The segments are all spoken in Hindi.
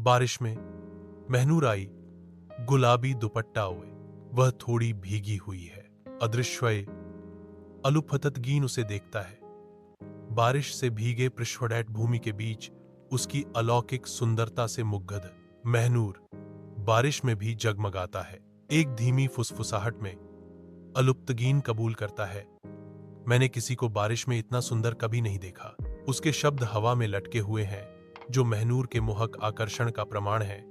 बारिश में महनूर आई, गुलाबी दुपट्टा ओए, वह थोड़ी भीगी हुई है। अदृश्य अलुपहतगीन उसे देखता है। बारिश से भीगे पृष्ठवैट भूमि के बीच उसकी अलौकिक सुंदरता से मुग्ध महनूर बारिश में भी जगमगाता है। एक धीमी फुसफुसाहट में अलुप्तगीन कबूल करता है, मैंने किसी को बारिश में इतना सुंदर कभी नहीं देखा। उसके शब्द हवा में लटके हुए हैं, जो महनूर के मोहक आकर्षण का प्रमाण है,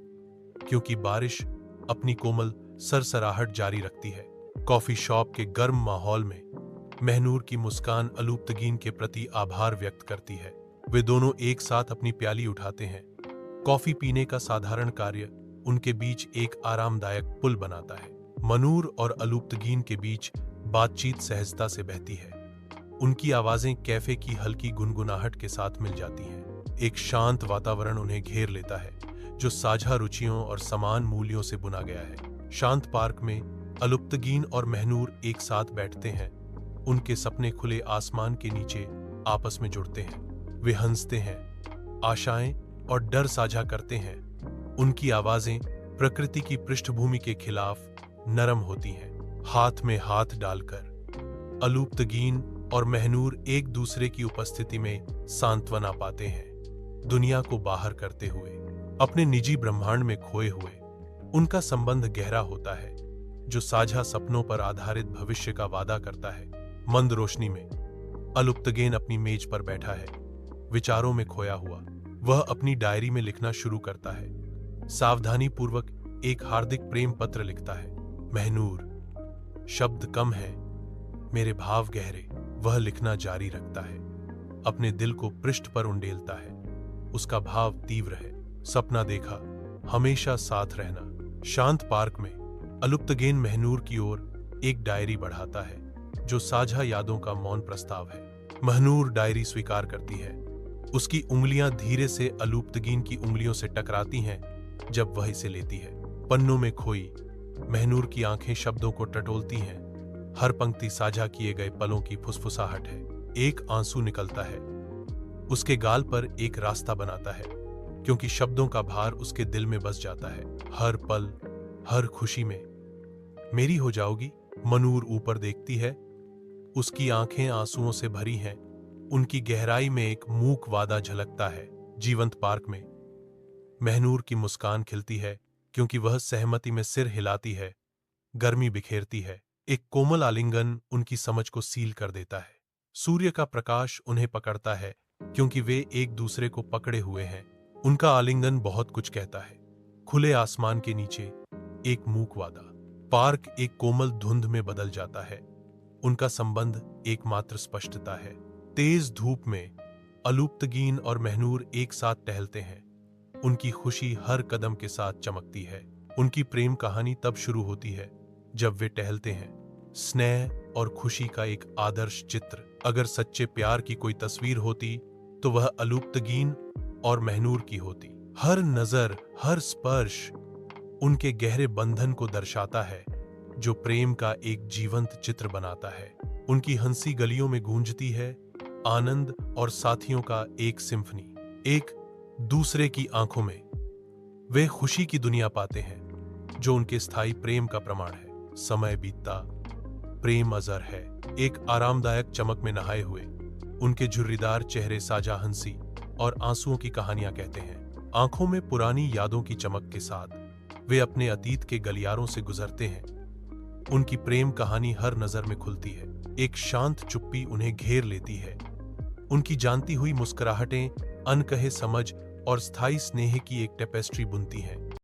क्योंकि बारिश अपनी कोमल सरसराहट जारी रखती है। कॉफी शॉप के गर्म माहौल में महनूर की मुस्कान अलुप्तगीन के प्रति आभार व्यक्त करती है। वे दोनों एक साथ अपनी प्याली उठाते हैं। कॉफी पीने का साधारण कार्य उनके बीच एक आरामदायक पुल बनाता है। मनूर और अलुप्तगीन के बीच बातचीत सहजता से बहती है। उनकी आवाजें कैफे की हल्की गुनगुनाहट के साथ मिल जाती हैं। एक शांत वातावरण उन्हें घेर लेता है, जो साझा रुचियों और समान मूल्यों से बुना गया है। शांत पार्क में अलुप्तगीन और महनूर एक साथ बैठते हैं। उनके सपने खुले आसमान के नीचे आपस में जुड़ते हैं। वे हंसते हैं, आशाएं और डर साझा करते हैं। उनकी आवाजें प्रकृति की पृष्ठभूमि के खिलाफ नरम होती हैं। हाथ में हाथ डालकर अलुप्तगीन और महनूर एक दूसरे की उपस्थिति में सांत्वना पाते हैं। दुनिया को बाहर करते हुए, अपने निजी ब्रह्मांड में खोए हुए, उनका संबंध गहरा होता है, जो साझा सपनों पर आधारित भविष्य का वादा करता है। मंद रोशनी में अलुप्तगीन अपनी मेज पर बैठा है, विचारों में खोया हुआ। वह अपनी डायरी में लिखना शुरू करता है। सावधानीपूर्वक एक हार्दिक प्रेम पत्र लिखता है। महनूर, शब्द कम है, मेरे भाव गहरे। वह लिखना जारी रखता है, अपने दिल को पृष्ठ पर उंडेलता है। उसका भाव तीव्र है, सपना देखा, हमेशा साथ रहना। शांत पार्क में अलुप्तगीन महनूर की ओर एक डायरी बढ़ाता है, जो साझा यादों का मौन प्रस्ताव है। महनूर डायरी स्वीकार करती है। उसकी उंगलियां धीरे से अलुप्तगीन की उंगलियों से टकराती हैं जब वह इसे लेती है। पन्नों में खोई महनूर की आंखें शब्दों को टटोलती हैं। हर पंक्ति साझा किए गए पलों की फुसफुसाहट है। एक आंसू निकलता है, उसके गाल पर एक रास्ता बनाता है, क्योंकि शब्दों का भार उसके दिल में बस जाता है। हर पल, हर खुशी में मेरी हो जाओगी। मनूर ऊपर देखती है, उसकी आंखें आंसुओं से भरी हैं। उनकी गहराई में एक मूक वादा झलकता है। जीवंत पार्क में महनूर की मुस्कान खिलती है, क्योंकि वह सहमति में सिर हिलाती है, गर्मी बिखेरती है। एक कोमल आलिंगन उनकी समझ को सील कर देता है। सूर्य का प्रकाश उन्हें पकड़ता है, क्योंकि वे एक दूसरे को पकड़े हुए हैं। उनका आलिंगन बहुत कुछ कहता है। खुले आसमान के नीचे एक मूक वादा। पार्क एक कोमल धुंध में बदल जाता है। उनका संबंध एकमात्र स्पष्टता है। तेज धूप में अलुप्तगीन और महनूर एक साथ टहलते हैं। उनकी खुशी हर कदम के साथ चमकती है। उनकी प्रेम कहानी तब शुरू होती है जब वे टहलते हैं। स्नेह और खुशी का एक आदर्श चित्र। अगर सच्चे प्यार की कोई तस्वीर होती तो वह अलुप्तगीन और महनूर की होती। हर नजर, हर स्पर्श उनके गहरे बंधन को दर्शाता है, जो प्रेम का एक जीवंत चित्र बनाता है। उनकी हंसी गलियों में गूंजती है, आनंद और साथियों का एक सिम्फनी। एक दूसरे की आंखों में वे खुशी की दुनिया पाते हैं, जो उनके स्थायी प्रेम का प्रमाण है। समय बीतता, प्रेम अजर है। एक आरामदायक चमक में नहाए हुए उनके झुर्रीदार चेहरे साझा हंसी और आंसुओं की कहानियां कहते हैं। आंखों में पुरानी यादों की चमक के साथ वे अपने अतीत के गलियारों से गुजरते हैं। उनकी प्रेम कहानी हर नजर में खुलती है। एक शांत चुप्पी उन्हें घेर लेती है। उनकी जानती हुई मुस्कुराहटें अनकहे समझ और स्थायी स्नेह की एक टेपेस्ट्री बुनती हैं।